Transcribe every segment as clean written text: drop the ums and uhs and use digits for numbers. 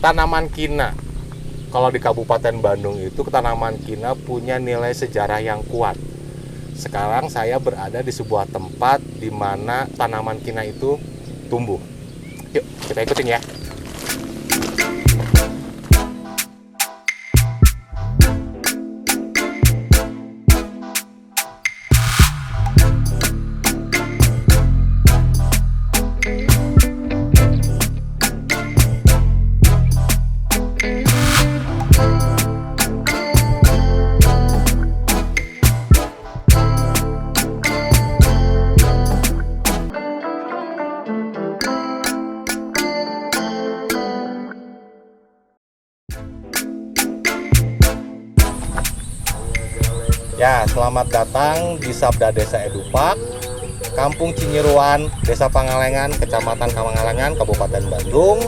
Tanaman kina, kalau di Kabupaten Bandung itu tanaman kina punya nilai sejarah yang kuat. Sekarang saya berada di sebuah tempat di mana tanaman kina itu tumbuh. Yuk, kita ikutin ya. Ya, selamat datang di Sabda Desa Edupak, Kampung Cinyeruan, Desa Pangalengan, Kecamatan Pangalengan, Kabupaten Bandung.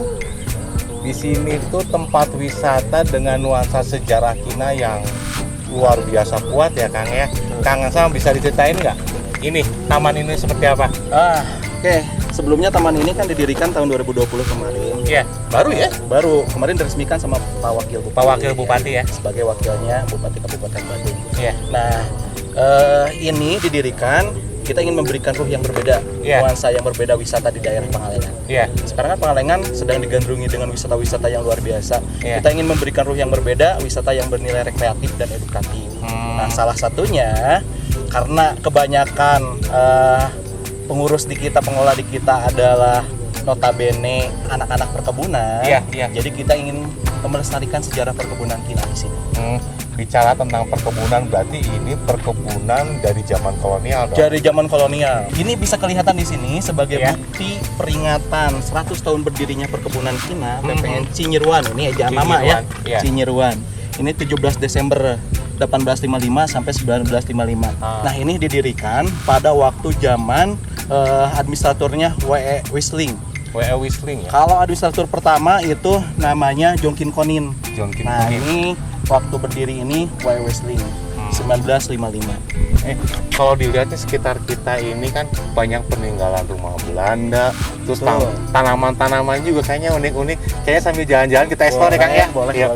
Di sini tuh tempat wisata dengan nuansa sejarah kina yang luar biasa kuat ya, Kang ya. Kang Ansam bisa diceritain nggak? Ini taman ini seperti apa? Oke. Sebelumnya taman ini kan didirikan tahun 2020 kemarin. Iya, baru ya? Baru kemarin diresmikan sama Pak Wakil Bupati. Pak Wakil Bupati ya? Sebagai wakilnya Bupati Kabupaten Bandung. Iya. Nah, ini didirikan kita ingin memberikan ruh yang berbeda, nuansa yang berbeda wisata di daerah Pangalengan. Iya. Sekarang kan Pangalengan sedang digandrungi dengan wisata-wisata yang luar biasa. Iya. Kita ingin memberikan ruh yang berbeda, wisata yang bernilai rekreatif dan edukatif. Nah, salah satunya karena kebanyakan pengurus di kita, pengelola di kita adalah notabene anak-anak perkebunan. Iya. Jadi kita ingin melestarikan sejarah perkebunan kina di sini. Bicara tentang perkebunan, berarti ini perkebunan dari zaman kolonial dong? Dari zaman kolonial. Ini bisa kelihatan di sini sebagai bukti peringatan 100 tahun berdirinya perkebunan kina PPN Cinyeruan. Ini ejaan nama ya. Cinyeruan. Ini 17 Desember 1855 sampai 1955. Nah, ini didirikan pada waktu zaman administratornya W.E. Wisling. W.E. Wisling ya? Kalau administrator pertama itu namanya Jongkin Konin. Nah, ini waktu berdiri ini W.E. Wisling 1955. Kalau dilihatnya sekitar kita ini kan banyak peninggalan rumah Belanda, terus tanaman-tanaman juga kayaknya unik-unik. Kayaknya sambil jalan-jalan kita explore ya, Kang ya? Boleh.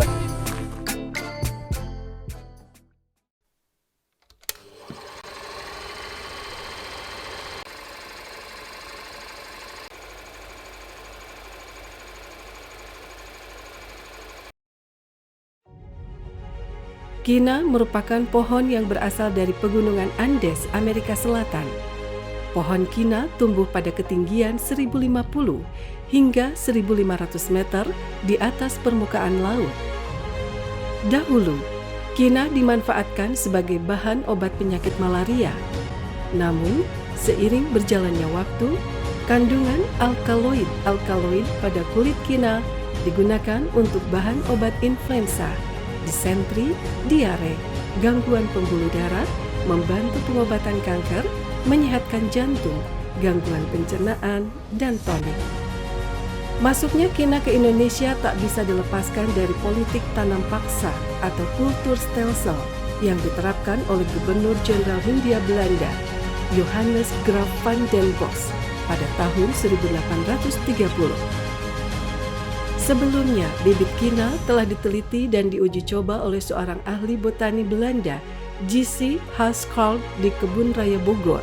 Kina merupakan pohon yang berasal dari pegunungan Andes, Amerika Selatan. Pohon kina tumbuh pada ketinggian 1050 hingga 1500 meter di atas permukaan laut. Dahulu, kina dimanfaatkan sebagai bahan obat penyakit malaria. Namun, seiring berjalannya waktu, kandungan alkaloid pada kulit kina digunakan untuk bahan obat influenza, disentri, diare, gangguan pembuluh darah, membantu pengobatan kanker, menyehatkan jantung, gangguan pencernaan, dan tonik. Masuknya kina ke Indonesia tak bisa dilepaskan dari politik tanam paksa atau kultur stelsel yang diterapkan oleh Gubernur Jenderal Hindia Belanda, Johannes Graaf van den Bosch pada tahun 1830. Sebelumnya, bibit kina telah diteliti dan diuji coba oleh seorang ahli botani Belanda, J.C. Haskell di Kebun Raya Bogor.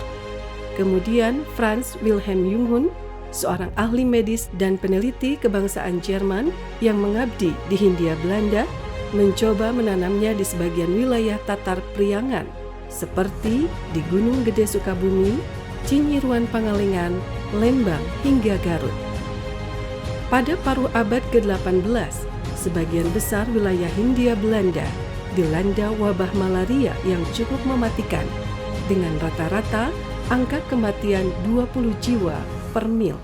Kemudian, Franz Wilhelm Junghun, seorang ahli medis dan peneliti kebangsaan Jerman yang mengabdi di Hindia Belanda, mencoba menanamnya di sebagian wilayah Tatar Priangan, seperti di Gunung Gede Sukabumi, Cinyeruan Pangalengan, Lembang, hingga Garut. Pada paruh abad ke-18, sebagian besar wilayah Hindia Belanda dilanda wabah malaria yang cukup mematikan, dengan rata-rata angka kematian 20 jiwa per mil.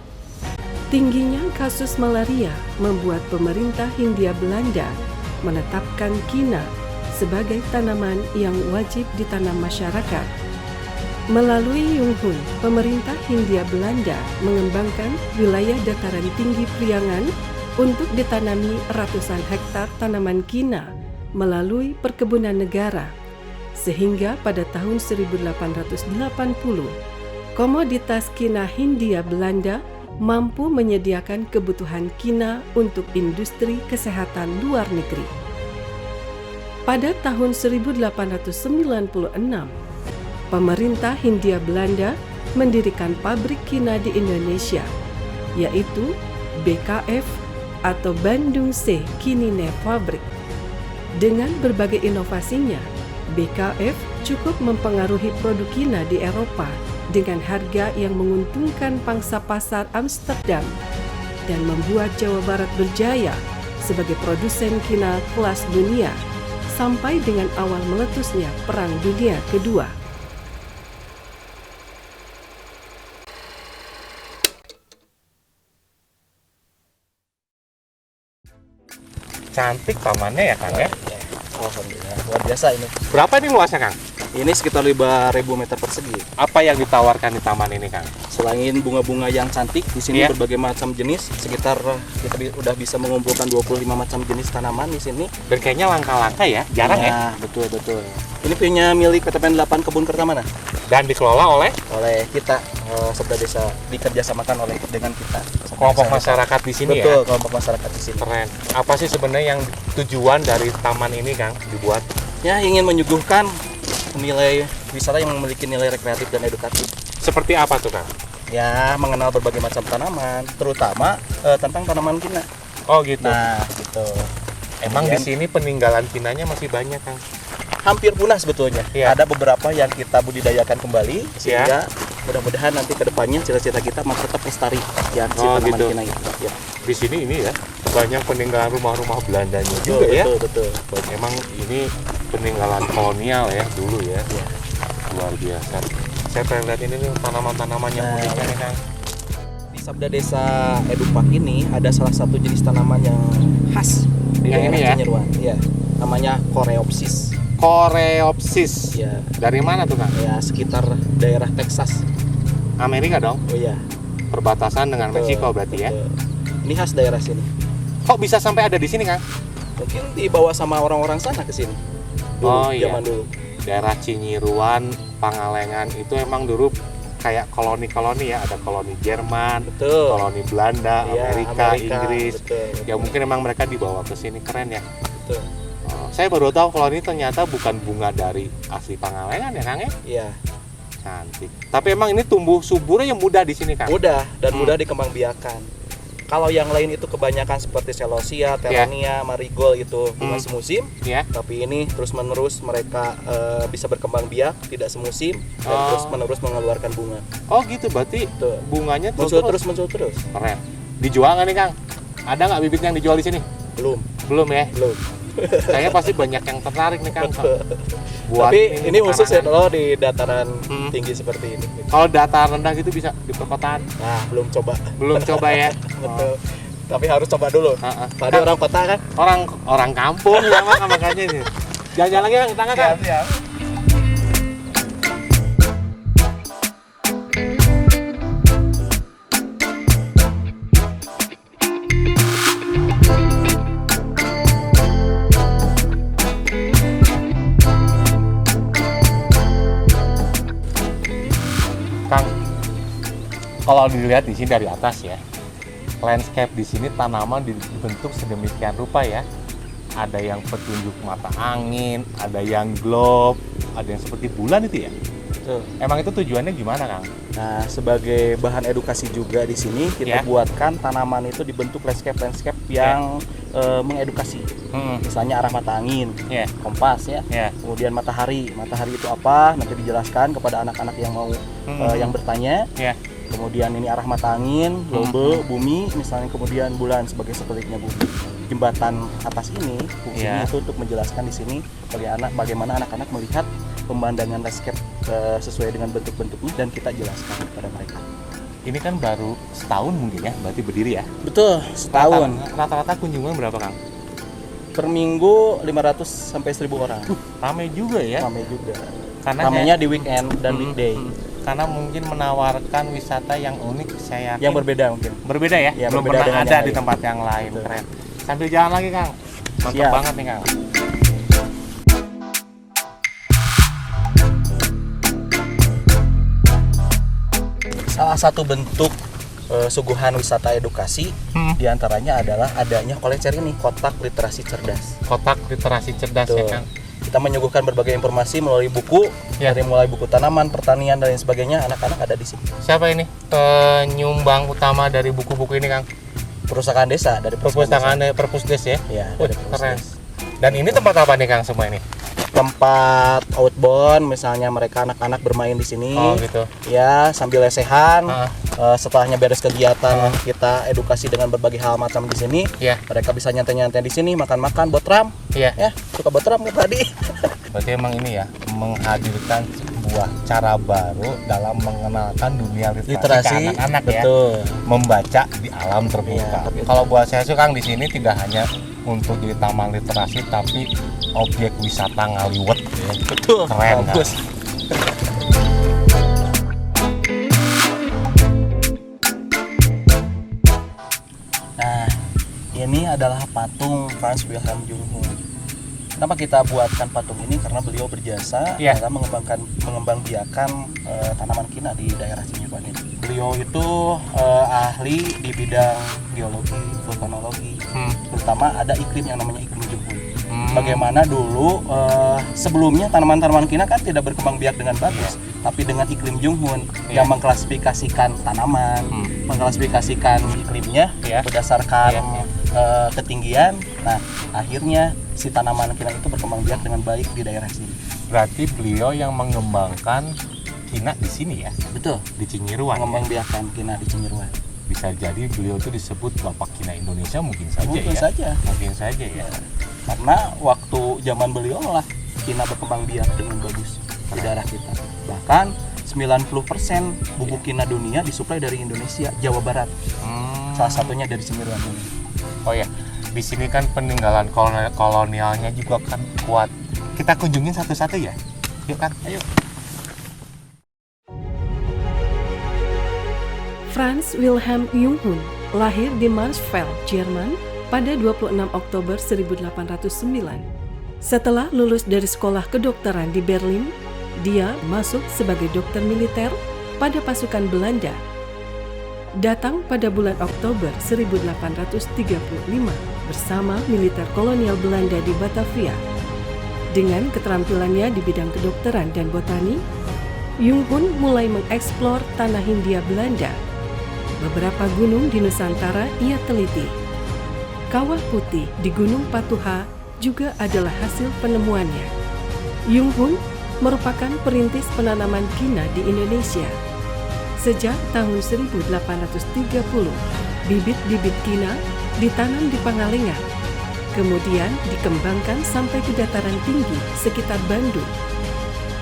Tingginya kasus malaria membuat pemerintah Hindia Belanda menetapkan kina sebagai tanaman yang wajib ditanam masyarakat. Melalui Junghun, pemerintah Hindia Belanda mengembangkan wilayah dataran tinggi Priangan untuk ditanami ratusan hektar tanaman kina melalui perkebunan negara, sehingga pada tahun 1880, komoditas kina Hindia Belanda mampu menyediakan kebutuhan kina untuk industri kesehatan luar negeri. Pada tahun 1896, pemerintah Hindia Belanda mendirikan pabrik kina di Indonesia, yaitu BKF atau Bandung C Kinine Fabrik. Dengan berbagai inovasinya, BKF cukup mempengaruhi produk kina di Eropa dengan harga yang menguntungkan pangsa pasar Amsterdam dan membuat Jawa Barat berjaya sebagai produsen kina kelas dunia sampai dengan awal meletusnya Perang Dunia Kedua. Cantik tamannya ya Kang ya. Alhamdulillah, luar biasa ini. Berapa ini luasnya Kang? Ini sekitar 5.000 meter persegi. Apa yang ditawarkan di taman ini Kang? Selain bunga-bunga yang cantik, di sini Iya. berbagai macam jenis. Sekitar kita udah bisa mengumpulkan 25 macam jenis tanaman di sini. Dan kayaknya langka-langka ya, jarang ya. Nah, betul. Ini punya milik PTPN 8 Kebun Kertamana. Dan dikelola oleh Oleh kita, Sabda Desa, dikerjasamakan dengan kita. kelompok masyarakat di sini Betul, ya. kelompok masyarakat di sini. Keren. Apa sih sebenarnya yang tujuan dari taman ini Kang dibuat? Ya, ingin menyuguhkan nilai wisata yang memiliki nilai rekreatif dan edukatif. Seperti apa tuh Kang? Ya, mengenal berbagai macam tanaman, terutama tentang tanaman kina. Oh gitu. Nah, gitu. Emang di Kemudian sini peninggalan kinanya masih banyak Kang. hampir punah sebetulnya. Iya. Ada beberapa yang kita budidayakan kembali, sehingga mudah-mudahan nanti ke depannya cita-cita kita masih tetap lestari ya si Oh, tanaman gitu. kina itu. Ya. Di sini ini ya banyak peninggalan rumah-rumah Belandanya Betul, juga ya. betul. Emang ini peninggalan kolonial ya dulu ya. Ya. Luar biasa. Saya pengen lihat ini nih tanaman-tanaman yang Nah, uniknya nih Kang. Di Sabda Desa Edupak ini ada salah satu jenis tanaman yang khas di Yang daerah ini ya? Cinyeruan. Iya, namanya Coreopsis. Coreopsis. Ya, Dari mana tuh Kang? ya sekitar daerah Texas. Amerika dong. Oh iya. Perbatasan dengan Betul, Meksiko berarti ya. betul. Ini khas daerah sini. Kok bisa sampai ada di sini Kang? Mungkin dibawa sama orang-orang sana ke sini. Dulu, Oh, iya. zaman dulu. Daerah Cinyiruan, Pangalengan itu emang dulu kayak koloni-koloni ya, ada koloni Jerman, Betul. koloni Belanda, Iya, Amerika, Inggris. Betul. Ya mungkin emang mereka dibawa ke sini, keren ya. Betul. Oh, saya baru tahu kalau ini ternyata bukan bunga dari asli Pangalengan ya Kang ya. Iya. Cantik. Tapi emang ini tumbuh suburnya yang mudah di sini Kang. Mudah dan Hmm. mudah dikembangbiakan. Kalau yang lain itu kebanyakan seperti celosia, terania, marigold itu bunga Hmm. semusim. Ya. Tapi ini terus-menerus mereka bisa berkembang biak, tidak semusim dan Oh. terus-menerus mengeluarkan bunga. Oh gitu, berarti Tuh. bunganya Muncul terus. terus. Keren. Dijual nggak nih Kang? Ada nggak bibit yang dijual di sini? Belum. Belum ya. Kayaknya pasti banyak yang tertarik nih Kang. Buat Tapi ini khusus ya pekarangan. kalau di dataran Hmm. tinggi seperti ini. Kalau data rendah gitu bisa di perkotaan. Nah, belum coba. Belum coba ya. Betul. Tapi harus coba dulu. Heeh. Tadi orang kota kan? Orang kampung ya makanya ini. Jalan-jalan lagi Kang, tangga Kang. Siap. Kang, kalau dilihat di sini dari atas ya, landscape di sini tanaman dibentuk sedemikian rupa ya. Ada yang petunjuk mata angin, ada yang globe, ada yang seperti bulan itu ya. Betul. Emang itu tujuannya gimana Kang? Nah, sebagai bahan edukasi juga di sini kita Ya. buatkan tanaman itu dibentuk landscape yang mengedukasi. Misalnya arah mata angin, Ya, kompas ya. ya. Kemudian matahari itu apa? Nanti dijelaskan kepada anak-anak yang mau yang bertanya. Ya. Kemudian ini arah mata angin, globe, bumi, misalnya kemudian bulan sebagai satelitnya bumi. Jembatan atas ini fungsinya Ya. itu untuk menjelaskan di sini bagaimana anak-anak melihat pemandangan landscape sesuai dengan bentuk-bentuknya dan kita jelaskan kepada mereka. Ini kan baru setahun mungkin ya, berarti berdiri ya. Betul, setahun. Rata-rata kunjungan berapa Kang? Per minggu 500 sampai 1000 orang. Ramai juga ya. Ramai juga. Karena Ramainya di weekend dan Hmm, weekday. Karena mungkin menawarkan wisata yang unik, saya yakin. Yang berbeda mungkin. Berbeda ya? Ya, Belum berbeda pernah dengan ada yang di lain. tempat yang lain. Betul. Keren. Sambil jalan lagi Kang. Mantap Siap. banget nih Kang. Salah satu bentuk suguhan wisata edukasi. Di antaranya adalah adanya kolecer ini, kotak literasi cerdas. Kotak literasi cerdas Betul. ya Kang. Kita menyuguhkan berbagai informasi melalui buku, dari mulai buku tanaman, pertanian dan lain sebagainya. Anak-anak ada di sini. Siapa ini penyumbang utama dari buku-buku ini Kang? Perpustakaan desa dari Perpustakaan Perpusdes ya? Ya, Wih, dari keren. Perpusdes. Dan ini tempat apa nih Kang semua ini? Tempat outbound, misalnya mereka anak-anak bermain di sini. Oh gitu. Ya, sambil lesehan. Ah. Setelahnya beres kegiatan, kita edukasi dengan berbagai hal macam di sini. Iya. Mereka bisa nyantai-nyantai di sini, makan-makan, botram. Iya. Ya, suka botram ya tadi. Berarti emang ini ya menghadirkan sebuah cara baru dalam mengenalkan dunia literasi ke anak-anak ya. Betul. Membaca di alam terbuka. Iya, tapi- Kalau buat saya sih Kang di sini tidak hanya untuk jadi taman literasi tapi objek wisata ngaliwet ya. Betul. Keren, Bagus. Nah, ini adalah patung Franz Wilhelm Junghun. Kenapa kita buatkan patung ini? Karena beliau berjasa Iya. dalam mengembangbiakan tanaman kina di daerah Cinyuruan ini. Beliau itu ahli di bidang geologi, vulkanologi, terutama ada iklim yang namanya iklim Junghun. Bagaimana dulu sebelumnya tanaman-tanaman kina kan tidak berkembang biak dengan bagus, tapi dengan iklim Junghun yang mengklasifikasikan tanaman, mengklasifikasikan iklimnya Iya. berdasarkan Iya. ketinggian. Nah, akhirnya si tanaman kina itu berkembang biak dengan baik di daerah sini. Berarti beliau yang mengembangkan kina di sini ya, Betul. di Cinyiruan. Mengembang biakan kina di Cinyiruan. Bisa jadi beliau itu disebut Bapak Kina Indonesia mungkin saja Mungkin ya. saja. Mungkin saja ya. Karena waktu zaman beliau lah kina berkembang biak dengan bagus di daerah kita. Bahkan 90% bubuk kina dunia disuplai dari Indonesia, Jawa Barat. Salah satunya dari Cinyiruan ini. Oh ya, di sini kan peninggalan kolonialnya juga kan kuat. Kita kunjungin satu-satu ya. Yuk Kang, ayo. Franz Wilhelm Junghun lahir di Mansfeld, Jerman pada 26 Oktober 1809. Setelah lulus dari sekolah kedokteran di Berlin, dia masuk sebagai dokter militer pada pasukan Belanda. Datang pada bulan Oktober 1835 bersama militer kolonial Belanda di Batavia. Dengan keterampilannya di bidang kedokteran dan botani, Junghun mulai mengeksplor tanah Hindia Belanda. Beberapa gunung di Nusantara ia teliti. Kawah putih di Gunung Patuha juga adalah hasil penemuannya. Junghun merupakan perintis penanaman kina di Indonesia. Sejak tahun 1830, bibit-bibit kina ditanam di Pangalengan, kemudian dikembangkan sampai ke dataran tinggi sekitar Bandung.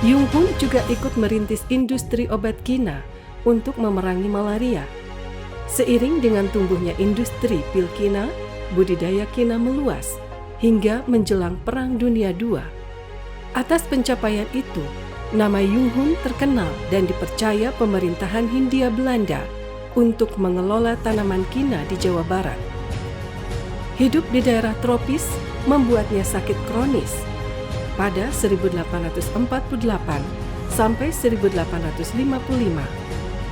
Junghun juga ikut merintis industri obat kina untuk memerangi malaria. Seiring dengan tumbuhnya industri pil kina, budidaya kina meluas hingga menjelang Perang Dunia II. Atas pencapaian itu, nama Junghun terkenal dan dipercaya pemerintahan Hindia Belanda untuk mengelola tanaman kina di Jawa Barat. Hidup di daerah tropis membuatnya sakit kronis. Pada 1848 sampai 1855,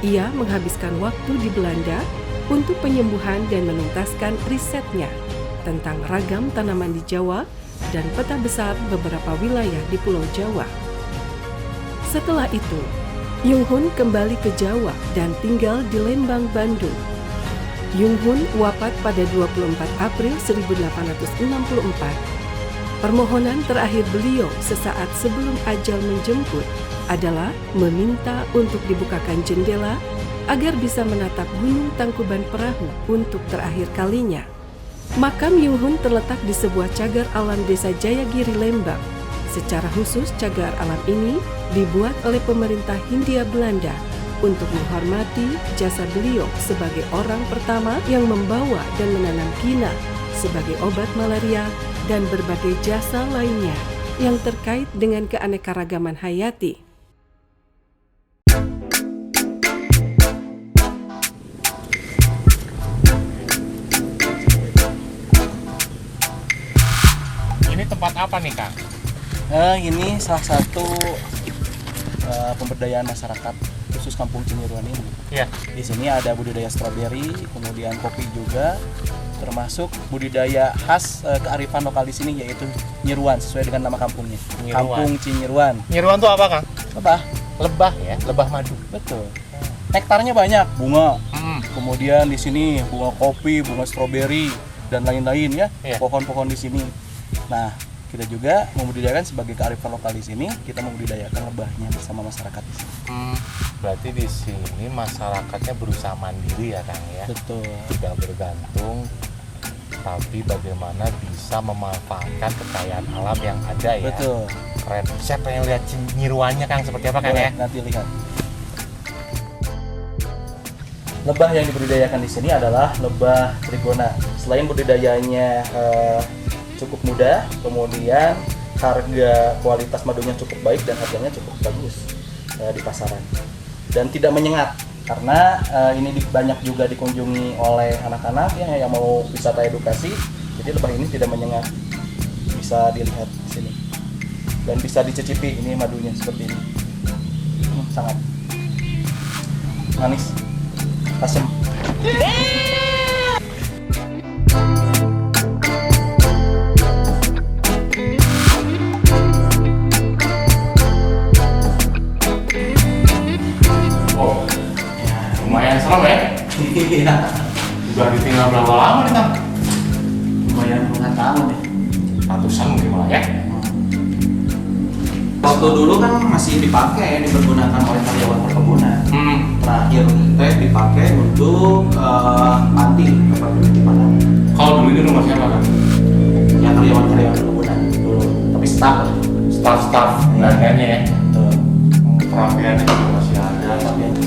ia menghabiskan waktu di Belanda untuk penyembuhan dan menuntaskan risetnya tentang ragam tanaman di Jawa dan peta besar beberapa wilayah di Pulau Jawa. Setelah itu, Junghun kembali ke Jawa dan tinggal di Lembang, Bandung. Junghun wafat pada 24 April 1864. Permohonan terakhir beliau sesaat sebelum ajal menjemput adalah meminta untuk dibukakan jendela agar bisa menatap Gunung Tangkuban Perahu untuk terakhir kalinya. Makam Junghun terletak di sebuah cagar alam Desa Jayagiri, Lembang. Secara khusus, cagar alam ini dibuat oleh pemerintah Hindia Belanda untuk menghormati jasa beliau sebagai orang pertama yang membawa dan menanam kina sebagai obat malaria dan berbagai jasa lainnya yang terkait dengan keanekaragaman hayati. Ini tempat apa nih Kang? Ini salah satu pemberdayaan masyarakat khusus Kampung Cinyeruan ini. Iya. Di sini ada budidaya stroberi, kemudian kopi juga, termasuk budidaya khas kearifan lokal di sini yaitu Nyeruan sesuai dengan nama kampungnya. Nyeruan. Kampung Cinyeruan. Nyeruan tuh apa, Kang? Lebah. Lebah ya, lebah madu. Betul. Hektarnya banyak, bunga. Kemudian di sini bunga kopi, bunga stroberi dan lain-lain ya. Iya. Pohon-pohon di sini. Nah, kita juga membudidayakan sebagai kearifan lokal di sini, kita membudidayakan lebahnya bersama masyarakat di sini. Berarti di sini masyarakatnya berusaha mandiri ya, Kang ya. Betul. Tidak bergantung, tapi bagaimana bisa memanfaatkan kekayaan alam yang ada ya. Betul. Keren. Saya pengen lihat Nyeruannya, Kang, seperti apa, Kang ya? Nanti lihat. Lebah yang dibudidayakan di sini adalah lebah trigona. Selain budidayanya cukup mudah, kemudian harga kualitas madunya cukup baik dan harganya cukup bagus di pasaran. Dan tidak menyengat karena ini banyak juga dikunjungi oleh anak-anak yang mau wisata edukasi. Jadi lebah ini tidak menyengat, bisa dilihat di sini dan bisa dicicipi ini madunya seperti ini. Sangat manis, asam. Lumayan serem ya. Iya. Udah ditinggal berapa lama nih, Kang? Lumayan puluhan tahun ya. Ratusan mungkin malah ya. Waktu dulu kan masih dipakai, dipergunakan oleh karyawan perkebunan. Terakhir teh dipakai untuk panti tempat penitipan. Kalau dulu ini rumah siapa, Kang? Ya karyawan perkebunan dulu, tapi Staff belakangnya ya. Perapiannya juga masih ada.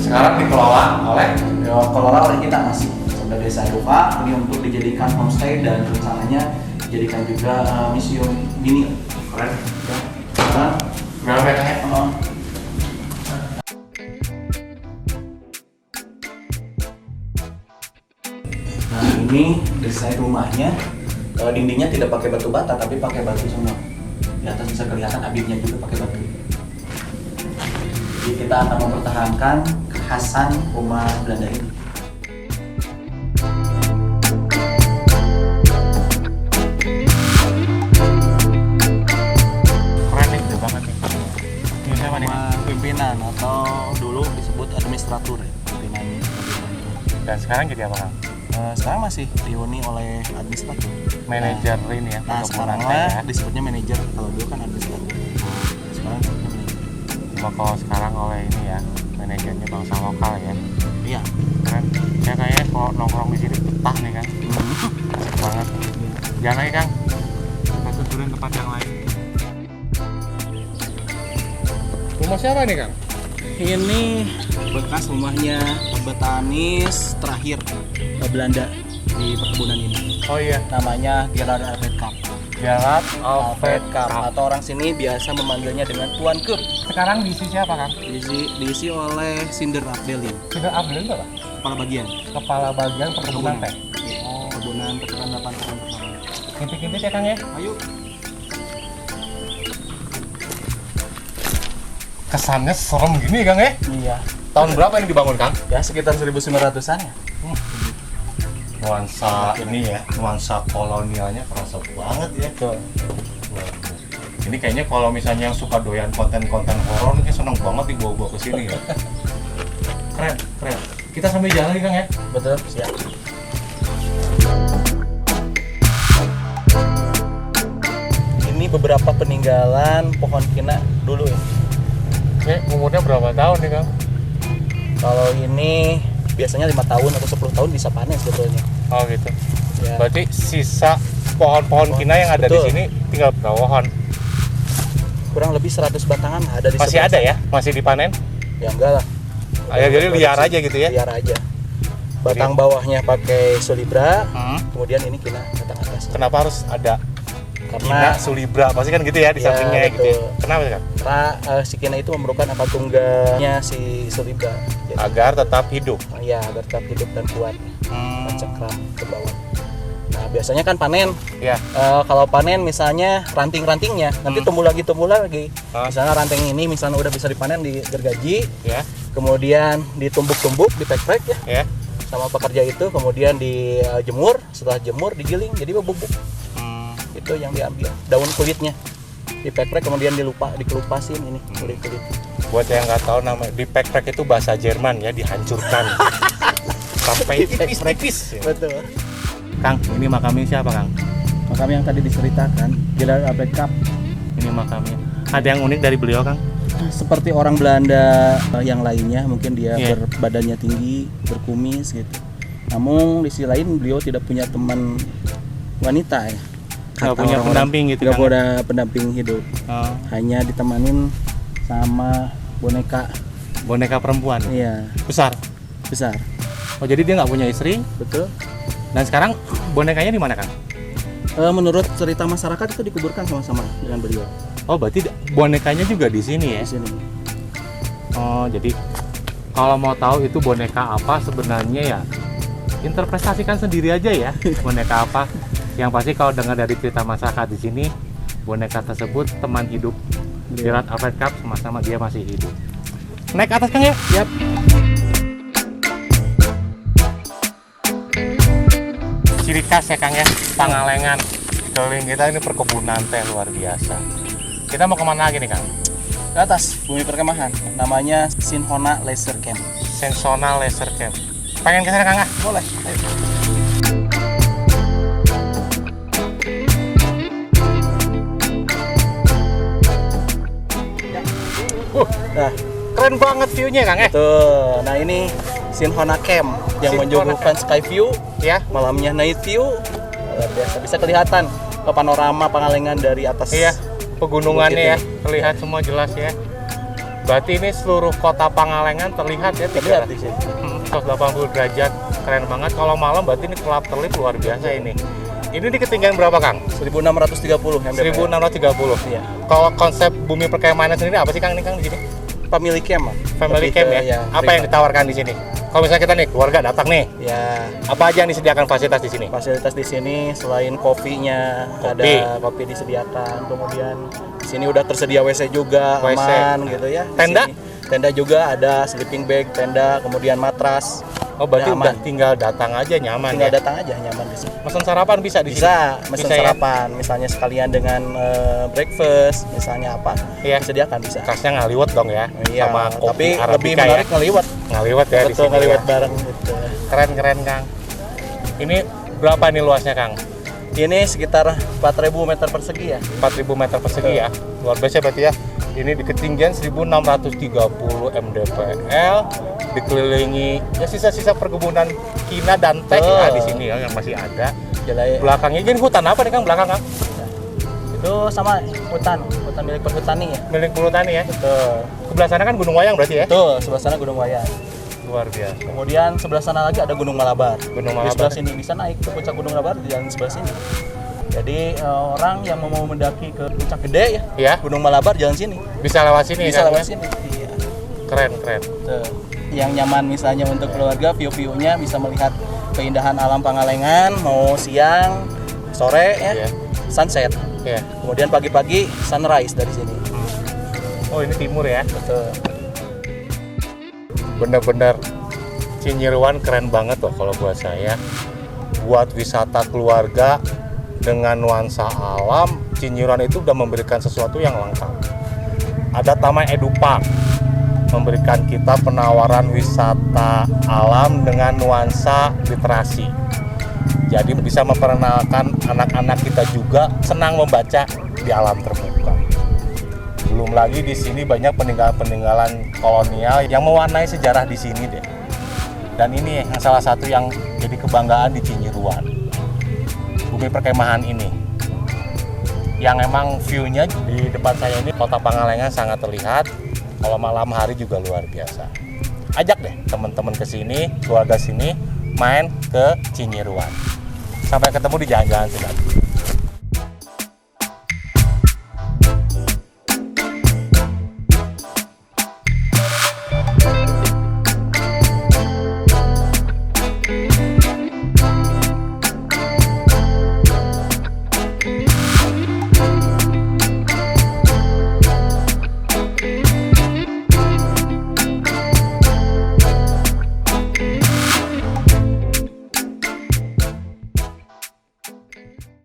Sekarang dikelola oleh kelola oleh kita masih sebagai desa Eropa ini untuk dijadikan homestay dan rencananya dijadikan juga museum mini. keren. Karena Berapa petanya? nah ini desain rumahnya, dindingnya tidak pakai batu bata tapi pakai batu semua. Di atas bisa kelihatan abibnya juga pakai batu. Jadi kita akan mempertahankan kekhasan rumah Belanda ini. Keren nih, gede banget nih. Ini siapa nih? Rumah pimpinan atau dulu disebut administratur ya, pimpinan. Dan sekarang jadi apa, Kang? Sekarang masih dihuni oleh administratur. Manajer ini ya, Nah perkebunan sekarang teh ya. disebutnya manajer, kalau dulu kan administrator. Sekarang disebutnya manajer. Cuma kalau sekarang oleh ini ya, manajernya bangsa lokal ya. Iya. Keren. Saya kayaknya kalau nongkrong di sini betah nih, Kang. Asik banget. Jangan lagi, Kang. Kita tuturin tempat yang lain. Rumah siapa nih, Kang? Ini bekas rumahnya pebetanis terakhir Belanda di perkebunan ini. Oh iya, Namanya Gerard Alfred Kamp. Gerard Alfred Alfred Kamp Kamp. atau orang sini biasa memanggilnya dengan Tuan Kup. Sekarang diisi siapa, Kang? Diisi oleh Cinder Abdelin, Sudah Abdul itu apa? kepala bagian. Kepala bagian perkebunan teh. Iya, perkebunan 8 tahun pertama. Kinti-kinti ya, Kang ya? Ayo. Kesannya serem gini, Kang ya? Iya. Tahun berapa ini dibangun, Kang? Ya sekitar 1900-an ya. Nuansa ini ya, nuansa kolonialnya kerasa banget ya. Betul. Ini kayaknya kalau misalnya yang suka doyan konten-konten horor ini seneng banget dibawa-bawa ke sini ya. Keren, keren. Kita sambil jalan nih, Kang ya. Betul, siap. Ini beberapa peninggalan pohon kina dulu ya. Ini umurnya berapa tahun nih, Kang? Kalau ini biasanya 5 tahun atau 10 tahun bisa panen sebetulnya. Oh gitu. Ya. Berarti sisa pohon-pohon kina yang ada di Betul. sini tinggal berapa pohon? Kurang lebih 100 batangan ada di Masih sebelah ada sana. ya? Masih dipanen? Ya enggak lah. Ya, jadi liar aja gitu ya? Liar aja. Batang bawahnya pakai sulibra, Hmm. kemudian ini kina batang atas. Kenapa harus ada kina Karena sulibra? Pasti kan gitu ya di Ya, sampingnya gitu ya. betul. Kenapa sih, Kang? si kina itu memerlukan apa tunggalnya si sulibra. Jadi, Agar tetap hidup. ya agar tetap hidup dan kuat. Hmm. Cengkram ke bawah. Nah biasanya kan panen. Ya. Kalau panen misalnya ranting-rantingnya nanti tumbuh lagi. Ah. Misalnya ranting ini misalnya udah bisa dipanen di gergaji, Ya. kemudian ditumbuk-tumbuk, diprek-prek ya, Ya. sama pekerja itu, kemudian dijemur, setelah jemur digiling jadi bubuk. Itu yang diambil, daun kulitnya diprek-prek, kemudian dikelupasin ini kulit-kulit. Buat yang nggak tahu nama diprek-prek itu bahasa Jerman ya, dihancurkan sampai tipis-tipis. Betul. Kang, ini makamnya siapa Kang? Makam yang tadi diceritakan, General Albert Cup. Ini makamnya. Ada yang unik dari beliau Kang? Seperti orang Belanda yang lainnya, mungkin dia Iya. berbadannya tinggi, berkumis gitu. Namun di sisi lain beliau tidak punya teman wanita ya. Nggak Kata punya orang-orang. pendamping gitu Nggak Kang? punya pendamping hidup. Oh, Hanya ditemanin sama boneka. boneka perempuan Iya, besar. besar. Oh, jadi dia nggak punya istri. Betul. Dan sekarang bonekanya di mana Kang? Menurut cerita masyarakat itu dikuburkan sama-sama dengan beliau Oh, berarti bonekanya juga di sini ya? di sini. Oh, jadi kalau mau tahu itu boneka apa sebenarnya ya interpretasikan sendiri aja ya boneka apa. Yang pasti kalau dengar dari cerita masyarakat di sini, boneka tersebut teman hidup General Albert Cup sama-sama dia masih hidup. Naik ke atas Kang ya? Yap. Ciri khas ya Kang ya, Pangalengan. Keliling kita ini perkebunan teh luar biasa. Kita mau kemana lagi nih Kang? Ke atas bumi perkemahan, namanya Sinhona Leisure Camp. Sensona Leisure Camp. Pengen ke sana Kang? Boleh. Ayo. Nah, Keren banget view-nya Kang ya? tuh. Nah, ini Sinhona Camp yang Sinhona menyuguhkan sky view, Ya. malamnya night view. Luar biasa. Bisa kelihatan ke panorama Pangalengan dari atas. Iya, pegunungannya ya, Bukit terlihat semua jelas ya. Berarti ini seluruh kota Pangalengan terlihat ya, Terlihat di sini. 180 derajat, keren banget. Kalau malam berarti ini kelap-kelip luar biasa ini. Ini di ketinggian berapa Kang? 1630 mdpl. 1630. Iya. Kalau konsep bumi perkemahan sendiri apa sih Kang ini Kang di sini? Family camp. Family Lebih camp ke, ya. Apa yang ditawarkan di sini? Kalau misalnya kita nih keluarga datang nih, Ya, apa aja yang disediakan fasilitas di sini? fasilitas di sini selain kopinya, Kopi. ada kopi disediakan. Kemudian di sini udah tersedia WC juga, WC. aman gitu ya. Di Tenda? sini. Tenda juga ada, sleeping bag, tenda, kemudian matras. Oh, berarti Udah udah aman. tinggal datang aja nyaman Tinggal ya. datang aja nyaman di sini. Mesen sarapan bisa di sini? Bisa mesen Bisa ya? sarapan, misalnya sekalian dengan breakfast, misalnya apa, Iya. disediakan bisa. Khasnya ngaliwet dong ya, Iya, sama kopi tapi lebih Arabica menarik ya. ngeliwat. Ngaliwet ya di Betul, sini ngeliwat ya. bareng gitu. Keren Kang. Ini berapa nih luasnya Kang? Ini sekitar 4.000 meter persegi ya. 4.000 meter persegi ya. Luar biasa berarti ya. Ini di ketinggian 1630 mdpl, dikelilingi ya sisa-sisa perkebunan kina dan teh ya di sini ya yang masih ada. Jelai Belakangnya ini hutan apa nih Kang belakang Kang? itu sama hutan milik perhutani ya. Milik Perhutani ya. Betul. Sebelah sana kan Gunung Wayang berarti ya. Betul, sebelah sana Gunung Wayang. Luar biasa. Kemudian sebelah sana lagi ada Gunung Malabar. Gunung Di Malabar. sebelah sini bisa naik ke puncak Gunung Malabar di jalan sebelah sini. Jadi orang yang mau mendaki ke puncak gede ya, Ya, Gunung Malabar jalan sini. bisa lewat sini Bisa Kang, lewat ya? sini. Iya. Keren. Tuh. Yang nyaman misalnya untuk keluarga, view-viewnya bisa melihat keindahan alam Pangalengan, mau siang, sore ya, Iya. sunset. Ya. Kemudian pagi-pagi sunrise dari sini. Oh, ini timur ya. Betul. Bener-bener Cinyeruan keren banget loh kalau buat saya. Buat wisata keluarga dengan nuansa alam, Cinyeruan itu udah memberikan sesuatu yang lengkap. Ada Taman Edupark memberikan kita penawaran wisata alam dengan nuansa literasi. Jadi bisa memperkenalkan anak-anak kita juga senang membaca di alam terbuka. Belum lagi di sini banyak peninggalan-peninggalan kolonial yang mewarnai sejarah di sini deh. Dan ini yang salah satu yang jadi kebanggaan di Cinyeruan. Bumi perkemahan ini. Yang emang view-nya di depan saya ini kota Pangalengan sangat terlihat. Kalau malam hari juga luar biasa. Ajak deh teman-teman ke sini, keluarga sini main ke Cinyeruan. Sampai ketemu di jalan-jalan selanjutnya.